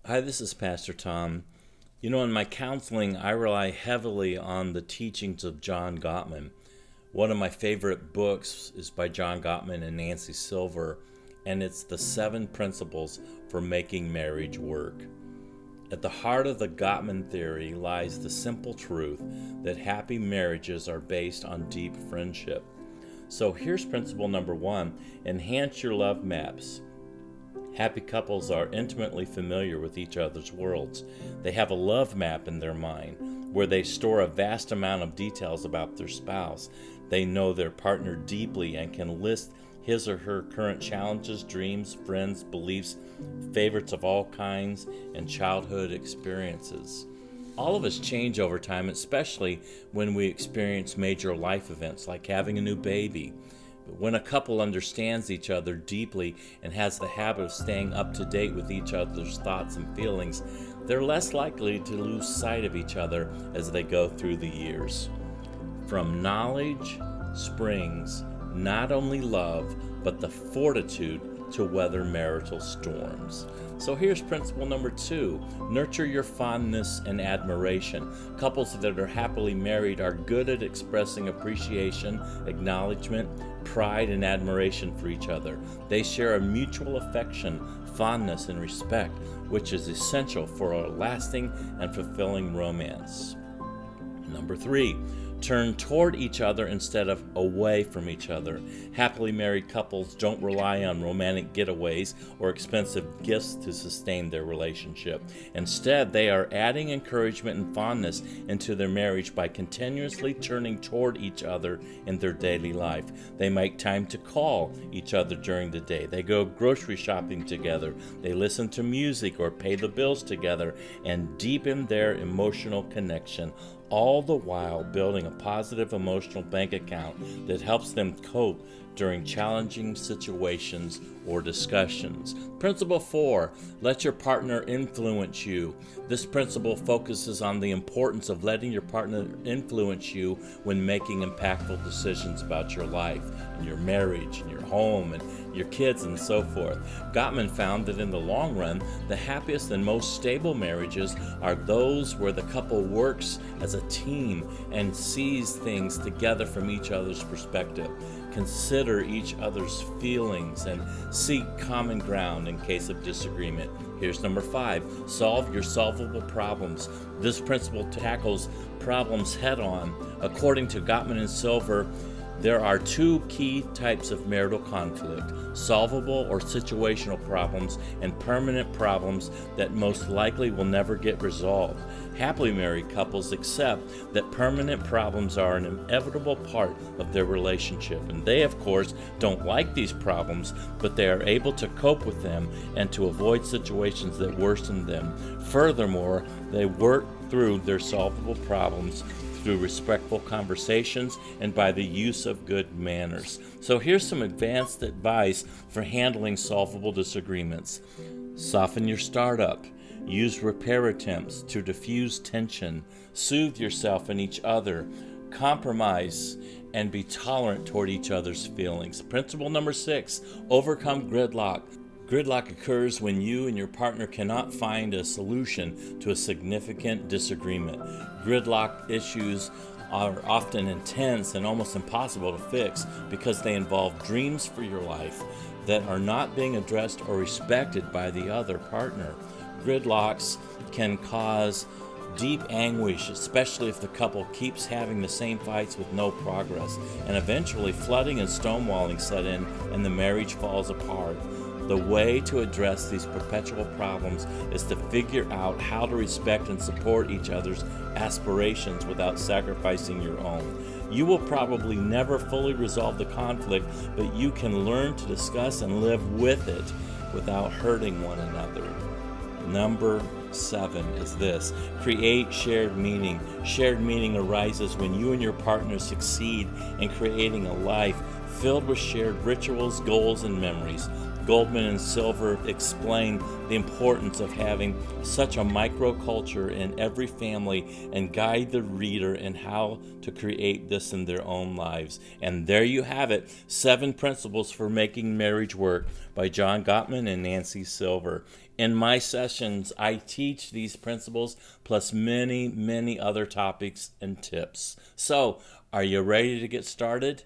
Hi, this is Pastor Tom. In my counseling, I rely heavily on the teachings of John Gottman. One of my favorite books is by John Gottman and Nancy Silver, and it's The 7 Principles for Making Marriage Work. At the heart of the Gottman theory lies the simple truth that happy marriages are based on deep friendship. So here's principle number 1: enhance your love maps. Happy couples are intimately familiar with each other's worlds. They have a love map in their mind where they store a vast amount of details about their spouse. They know their partner deeply and can list his or her current challenges, dreams, friends, beliefs, favorites of all kinds, and childhood experiences. All of us change over time, especially when we experience major life events like having a new baby. But when a couple understands each other deeply and has the habit of staying up to date with each other's thoughts and feelings, they're less likely to lose sight of each other as they go through the years. From knowledge springs not only love, but the fortitude to weather marital storms. So here's principle number 2: nurture your fondness and admiration. Couples that are happily married are good at expressing appreciation, acknowledgement, pride, and admiration for each other. They share a mutual affection, fondness, and respect, which is essential for a lasting and fulfilling romance. Number 3, turn toward each other instead of away from each other. Happily married couples don't rely on romantic getaways or expensive gifts to sustain their relationship. Instead, they are adding encouragement and fondness into their marriage by continuously turning toward each other in their daily life. They make time to call each other during the day. They go grocery shopping together. They listen to music or pay the bills together and deepen their emotional connection, all the while building a positive emotional bank account that helps them cope during challenging situations or discussions. Principle 4, let your partner influence you. This principle focuses on the importance of letting your partner influence you when making impactful decisions about your life and your marriage and your home and your kids and so forth. Gottman found that in the long run, the happiest and most stable marriages are those where the couple works as a team and sees things together from each other's perspective. Consider each other's feelings and seek common ground in case of disagreement. Here's number 5, solve your solvable problems. This principle tackles problems head on. According to Gottman and Silver, there are 2 key types of marital conflict: solvable or situational problems and permanent problems that most likely will never get resolved. Happily married couples accept that permanent problems are an inevitable part of their relationship, and they, of course, don't like these problems, but they are able to cope with them and to avoid situations that worsen them. Furthermore, they work through their solvable problems through respectful conversations and by the use of good manners. So here's some advanced advice for handling solvable disagreements. Soften your startup. Use repair attempts to diffuse tension. Soothe yourself and each other. Compromise and be tolerant toward each other's feelings. Principle number 6, overcome gridlock. Gridlock occurs when you and your partner cannot find a solution to a significant disagreement. Gridlock issues are often intense and almost impossible to fix because they involve dreams for your life that are not being addressed or respected by the other partner. Gridlocks can cause deep anguish, especially if the couple keeps having the same fights with no progress, and eventually flooding and stonewalling set in and the marriage falls apart. The way to address these perpetual problems is to figure out how to respect and support each other's aspirations without sacrificing your own. You will probably never fully resolve the conflict, but you can learn to discuss and live with it without hurting one another. Number 7 is this: create shared meaning. Shared meaning arises when you and your partner succeed in creating a life filled with shared rituals, goals, and memories. Goldman and Silver explain the importance of having such a microculture in every family and guide the reader in how to create this in their own lives. And there you have it, 7 Principles for Making Marriage Work by John Gottman and Nancy Silver. In my sessions, I teach these principles plus many, many other topics and tips. So, are you ready to get started?